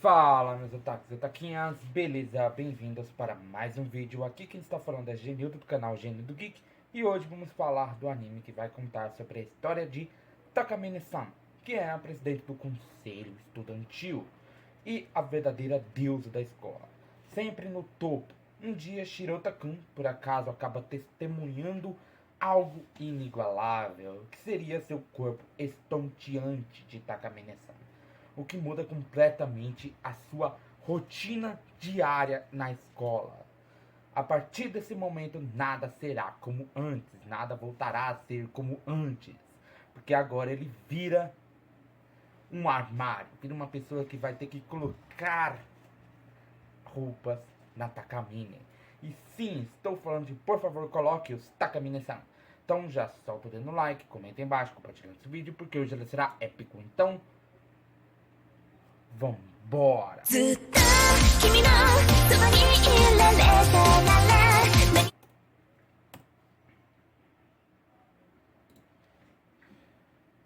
Fala, meus otakus e otaquinhas, beleza? Bem-vindos para mais um vídeo. Aqui quem está falando é Genildo do canal Genildo Geek. E hoje vamos falar do anime que vai contar sobre a história de Takamine-san, que é a presidente do conselho estudantil e a verdadeira deusa da escola. Sempre no topo, um dia Shirota-kun, por acaso, acaba testemunhando algo inigualável, que seria seu corpo estonteante de Takamine-san, o que muda completamente a sua rotina diária na escola. A partir desse momento, nada será como antes, nada voltará a ser como antes, porque agora ele vira um armário, vira uma pessoa que vai ter que colocar roupas na Takamine. E sim, estou falando de, por favor, coloque os Takamine-san. Então já solta o dedo no like, comenta aí embaixo, compartilha esse vídeo, porque hoje ele será épico. Então, vambora!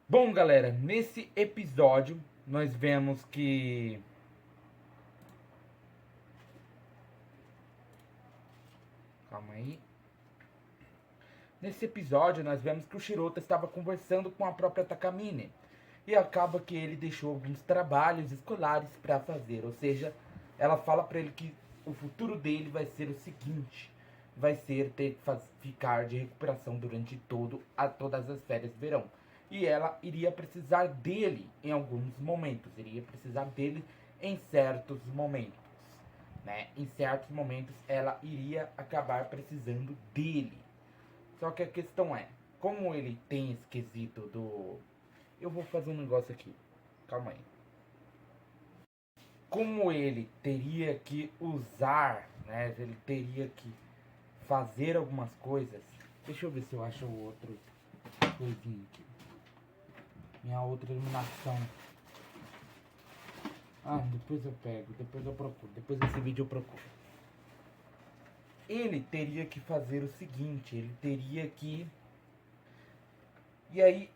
Bom, galera, nesse episódio nós vemos que calma aí. Nesse episódio nós vemos que o Shirota estava conversando com a própria Takamine. E acaba que ele deixou alguns trabalhos escolares para fazer. Ou seja, ela fala para ele que o futuro dele vai ser o seguinte: vai ser ter que ficar de recuperação durante todas as férias de verão. E ela iria precisar dele em alguns momentos. Iria precisar dele em certos momentos. Né? Em certos momentos ela iria acabar precisando dele. Só que a questão é, como ele tem esse quesito do... Eu vou fazer um negócio aqui. Calma aí. Como ele teria que usar, né? Ele teria que fazer algumas coisas. Deixa eu ver se eu acho o outro coisinho aqui. Minha outra iluminação. Ah, depois eu pego, depois eu procuro. Depois desse vídeo eu procuro. Ele teria que fazer o seguinte, ele teria que... E aí...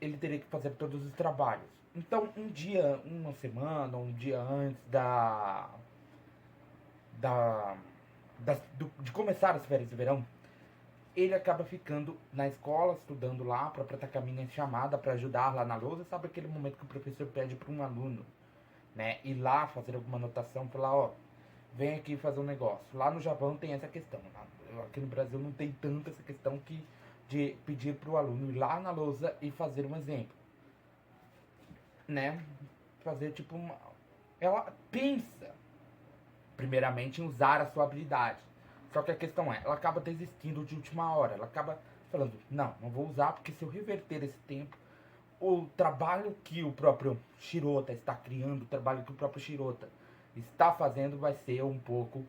ele teria que fazer todos os trabalhos. Então, um dia, uma semana, um dia antes de começar as férias de verão, ele acaba ficando na escola, estudando lá, a própria Takamine é chamada para ajudar lá na lousa. Sabe aquele momento que o professor pede para um aluno, né, ir lá fazer alguma anotação, falar, ó, vem aqui fazer um negócio. Lá no Japão tem essa questão, né? Aqui no Brasil não tem tanto essa questão de pedir para o aluno ir lá na lousa e fazer um exemplo, né? Fazer tipo uma... Ela pensa primeiramente em usar a sua habilidade, só que a questão é, ela acaba desistindo de última hora. Ela acaba falando, não vou usar, porque se eu reverter esse tempo, o trabalho que o próprio Shirota está criando, o trabalho que o próprio Shirota está fazendo vai ser um pouco,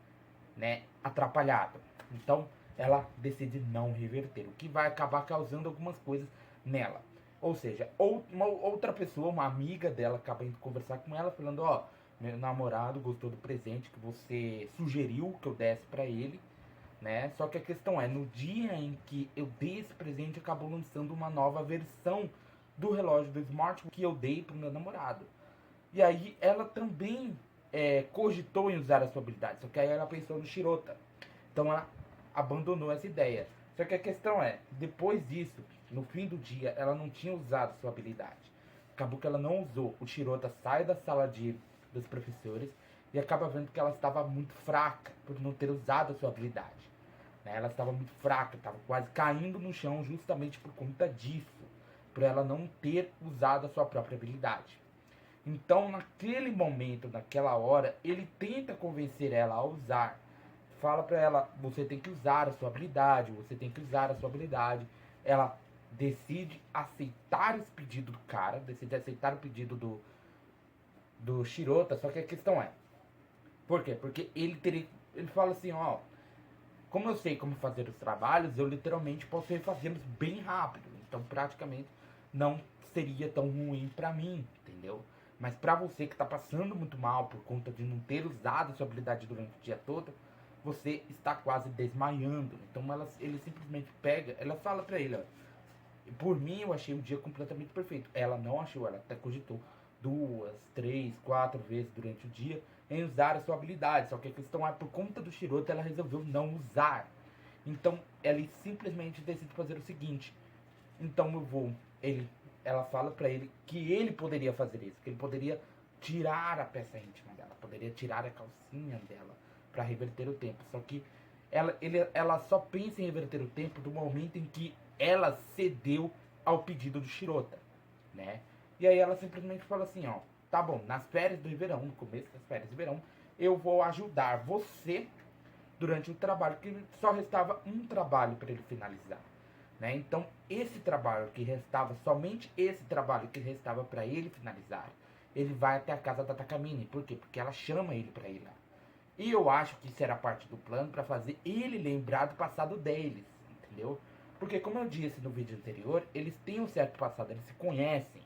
né, atrapalhado. Então ela decide não reverter, o que vai acabar causando algumas coisas nela. Ou seja, uma outra pessoa, uma amiga dela, acaba indo conversar com ela, falando, ó, meu namorado gostou do presente que você sugeriu que eu desse pra ele, né? Só que a questão é, no dia em que eu dei esse presente, acabou lançando uma nova versão do relógio do smartwatch que eu dei pro meu namorado. E aí ela também cogitou em usar a sua habilidade, só que aí ela pensou no Shirota. Então ela abandonou essa ideia. Só que a questão é, depois disso, no fim do dia, ela não tinha usado sua habilidade. Acabou que ela não usou. O Shirota sai da sala dos professores e acaba vendo que ela estava muito fraca por não ter usado a sua habilidade. Né? Ela estava muito fraca, estava quase caindo no chão justamente por conta disso. Por ela não ter usado a sua própria habilidade. Então, naquele momento, naquela hora, ele tenta convencer ela a usar. Fala pra ela, você tem que usar a sua habilidade, você tem que usar a sua habilidade. Ela decide aceitar esse pedido do cara, decide aceitar o pedido do Shirota, só que a questão é, por quê? Porque ele fala assim, ó, como eu sei como fazer os trabalhos, eu literalmente posso refazê-los bem rápido. Então, praticamente, não seria tão ruim pra mim, entendeu? Mas pra você que tá passando muito mal por conta de não ter usado a sua habilidade durante o dia todo, você está quase desmaiando. Então ele simplesmente pega, ela fala pra ele, ó, por mim eu achei o dia completamente perfeito. Ela não achou, ela até cogitou 2, 3, 4 vezes durante o dia em usar a sua habilidade. Só que a questão é, por conta do Shirota, ela resolveu não usar. Então, ela simplesmente decide fazer o seguinte. Então, ela fala pra ele que ele poderia fazer isso. Que ele poderia tirar a peça íntima dela. Poderia tirar a calcinha dela pra reverter o tempo. Só que ela só pensa em reverter o tempo do momento em que ela cedeu ao pedido do Shirota, né? E aí ela simplesmente fala assim, ó, tá bom, nas férias do verão, no começo das férias de verão, eu vou ajudar você durante o trabalho, que só restava um trabalho para ele finalizar, né? Então, esse trabalho que restava, somente esse trabalho que restava para ele finalizar, ele vai até a casa da Takamine. Por quê? Porque ela chama ele para ir lá. E eu acho que isso era parte do plano para fazer ele lembrar do passado deles, entendeu? Porque, como eu disse no vídeo anterior, eles têm um certo passado, eles se conhecem,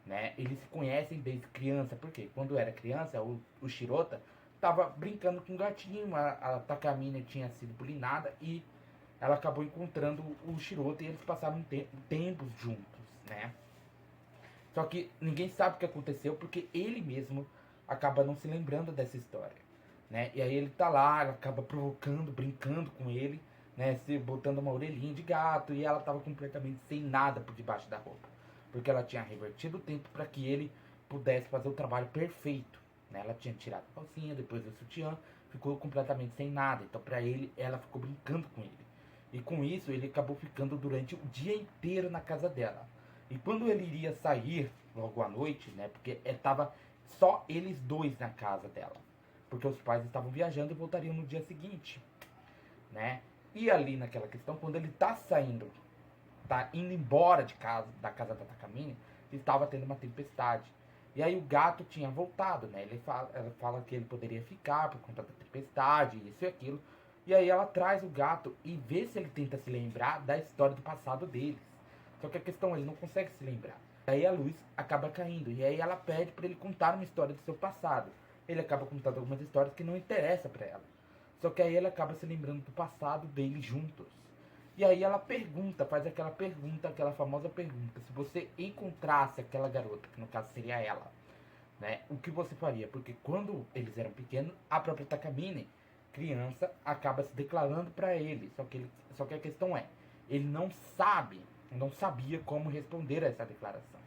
né? Eles se conhecem desde criança. Porque quando era criança, o Shirota tava brincando com o gatinho, a Takamine tinha sido bulinada e ela acabou encontrando o Shirota e eles passaram tempos juntos, né? Só que ninguém sabe o que aconteceu porque ele mesmo acaba não se lembrando dessa história, né? E aí ele tá lá, ela acaba provocando, brincando com ele, né? Se botando uma orelhinha de gato e ela tava completamente sem nada por debaixo da roupa, porque ela tinha revertido o tempo para que ele pudesse fazer o trabalho perfeito, né? Ela tinha tirado a calcinha, depois do sutiã, ficou completamente sem nada. Então para ele, ela ficou brincando com ele. E com isso ele acabou ficando durante o dia inteiro na casa dela. E quando ele iria sair logo à noite, né? Porque tava só eles dois na casa dela. Porque os pais estavam viajando e voltariam no dia seguinte, né? E ali naquela questão, quando ele tá saindo, tá indo embora de casa, da casa da Takamine, estava tendo uma tempestade. E aí o gato tinha voltado, né? Ela fala que ele poderia ficar por conta da tempestade, isso e aquilo. E aí ela traz o gato e vê se ele tenta se lembrar da história do passado deles. Só que a questão, ele não consegue se lembrar. Aí a luz acaba caindo. E aí ela pede para ele contar uma história do seu passado. Ele acaba contando algumas histórias que não interessam para ela. Só que aí ele acaba se lembrando do passado deles juntos. E aí ela pergunta, faz aquela pergunta, aquela famosa pergunta. Se você encontrasse aquela garota, que no caso seria ela, né? O que você faria? Porque quando eles eram pequenos, a própria Takamine, criança, acaba se declarando para ele. Só que a questão é, ele não sabia como responder a essa declaração.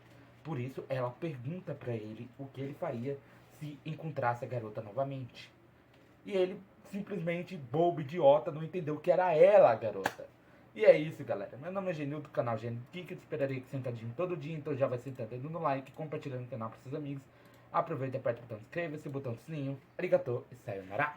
Por isso, ela pergunta para ele o que ele faria se encontrasse a garota novamente. E ele, simplesmente, bobo, idiota, não entendeu que era ela a garota. E é isso, galera. Meu nome é Genil, do canal Genil Geek. Eu esperaria que sentadinho todo dia, então já vai sentando no like, compartilhando o canal para seus amigos. Aproveita e aperta o botão de inscreva-se, o botão do sininho. Arigatou e sayonara.